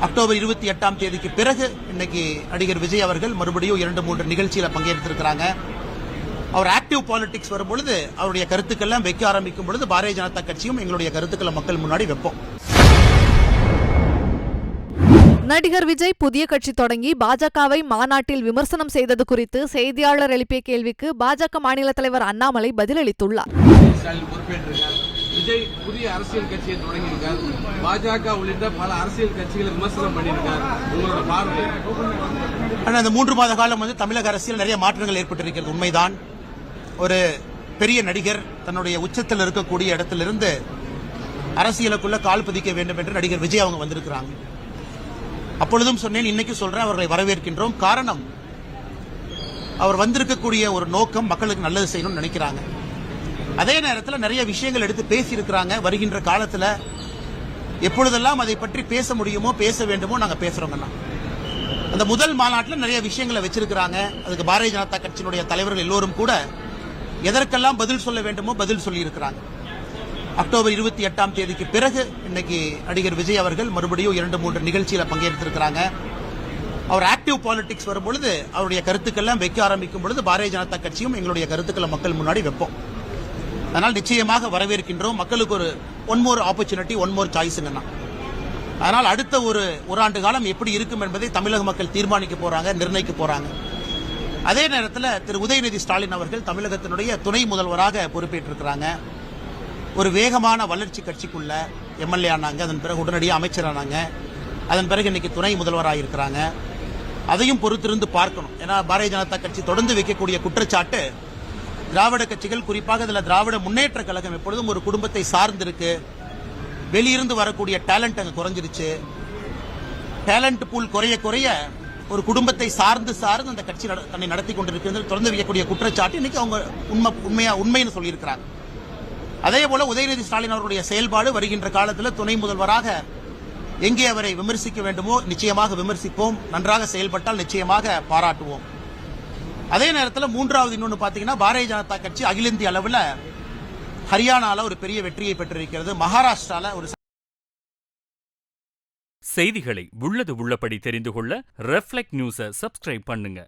October 28ஆம் தேதிக்கு பிறகு இன்னைக்கு நடிகர் விஜய் அவர்கள் மறுபடியும் 2-3 நிகழ்ச்சியில் பங்கேற்றிருக்கிறாங்க. அவர் ஆக்டிவ் பாலிடிக்ஸ் வரும்பொழுது அவருடைய கருத்துக்கள்லாம் வைக்க ஆரம்பிக்கும் பொழுது பாரதிய ஜனதா கட்சியும் எங்களுடைய கருத்துக்களை மக்கள் முன்னாடி வைப்போம். நடிகர் விஜய் புதிய கட்சி தொடங்கி பாஜகவை மாநாட்டில் விமர்சனம் செய்தது குறித்து செய்தியாளர் எழுப்பிய கேள்விக்கு பாஜக மாநில தலைவர் அண்ணாமலை பதிலளித்துள்ளார். விஜய் புதிய அரசியல் கட்சியை தொடங்கியிருக்கார். பாஜக உள்ளிட்ட பல அரசியல் கட்சிகளை விமர்சனம் பண்ணியிருக்கார். உங்களோட பார்வை? ஆனால் இந்த 3 மாத காலம் தமிழக அரசியல் நிறைய மாற்றங்கள் ஏற்பட்டிருக்கிறது. உண்மைதான். ஒரு பெரிய நடிகர் தன்னுடைய உச்சத்தில் இருக்கக்கூடிய இடத்திலிருந்து அரசியலுக்குள்ள கால் பதிக்க வேண்டும் என்று நடிகர் விஜய் அவங்க வந்திருக்கிறாங்க. அப்பொழுதும் சொன்னேன், இன்னைக்கு சொல்றேன், அவர்களை வரவேற்கின்றோம். காரணம், அவர் வந்திருக்கக்கூடிய ஒரு நோக்கம் மக்களுக்கு நல்லது செய்யணும்னு நினைக்கிறாங்க. அதே நேரத்தில் நிறைய விஷயங்கள் எடுத்து பேசியிருக்கிறாங்க. வருகின்ற காலத்தில் எப்பொழுதெல்லாம் அதை பற்றி பேச முடியுமோ பேச வேண்டுமோ நாங்கள் பேசுறோங்கண்ணா. அந்த முதல் மாநாட்டில் நிறைய விஷயங்களை வச்சிருக்கிறாங்க. அதுக்கு பாரதிய ஜனதா கட்சியினுடைய தலைவர்கள் எல்லோரும் கூட எதற்கெல்லாம் பதில் சொல்ல வேண்டுமோ பதில் சொல்லியிருக்கிறாங்க. அக்டோபர் 28ஆம் தேதிக்கு பிறகு இன்னைக்கு நடிகர் விஜய் அவர்கள் மறுபடியும் 2-3 நிகழ்ச்சியில் பங்கேற்றிருக்கிறாங்க. அவர் ஆக்டிவ் பாலிடிக்ஸ் வரும்பொழுது அவருடைய கருத்துக்கள்லாம் வைக்க ஆரம்பிக்கும் பொழுது பாரதிய ஜனதா கட்சியும் எங்களுடைய கருத்துக்களை மக்கள் முன்னாடி வைப்போம். அதனால் நிச்சயமாக வரவேற்கின்றோம். மக்களுக்கு ஒரு one more opportunity, one more சாய்ஸ்ங்கண்ணா. அதனால் அடுத்த ஒரு ஆண்டு காலம் எப்படி இருக்கும் என்பதை தமிழக மக்கள் தீர்மானிக்க போறாங்க, நிர்ணயிக்க போறாங்க. அதே நேரத்தில் திரு உதயநிதி ஸ்டாலின் அவர்கள் தமிழகத்தினுடைய துணை முதல்வராக பொறுப்பேற்றிருக்கிறாங்க. ஒரு வேகமான வளர்ச்சி கட்சிக்குள்ள எம்எல்ஏ ஆனாங்க. அதன் பிறகு உடனடியாக அமைச்சரானாங்க. அதன் பிறகு இன்னைக்கு துணை முதல்வராக இருக்கிறாங்க. அதையும் பொறுத்திருந்து பார்க்கணும். ஏன்னா பாரதிய ஜனதா கட்சி தொடர்ந்து வைக்கக்கூடிய குற்றச்சாட்டு, திராவிட கட்சிகள், குறிப்பாக இதில் திராவிட முன்னேற்ற கழகம் எப்பொழுதும் ஒரு குடும்பத்தை சார்ந்திருக்கு. வெளியிருந்து வரக்கூடிய டேலண்ட் அங்கே குறைஞ்சிருச்சு. டேலண்ட் பூல் குறைய குறைய ஒரு குடும்பத்தை சார்ந்து அந்த கட்சி தன்னை நடத்தி கொண்டிருக்கிறது தொடர்ந்து வைக்கக்கூடிய குற்றச்சாட்டு இன்னைக்கு அவங்க உண்மைன்னு சொல்லியிருக்கிறாங்க. அதே போல உதயநிதி ஸ்டாலின் அவருடைய செயல்பாடு வருகின்ற காலத்தில் துணை முதல்வராக எங்கே அவரை விமர்சிக்க வேண்டுமோ நிச்சயமாக விமர்சிப்போம். நன்றாக செயல்பட்டால் நிச்சயமாக பாராட்டுவோம். அதே நேரத்தில் மூன்றாவது இன்னொன்று பார்த்தீங்கன்னா, பாரதிய ஜனதா கட்சி அகில இந்திய அளவில் ஹரியானால ஒரு பெரிய வெற்றியை பெற்றிருக்கிறது. மகாராஷ்டிரால ஒரு செய்திகளை உள்ளது உள்ளபடி தெரிந்து கொள்ள ரெஃப்ளெக்ட் நியூஸை சப்ஸ்கிரைப் பண்ணுங்க.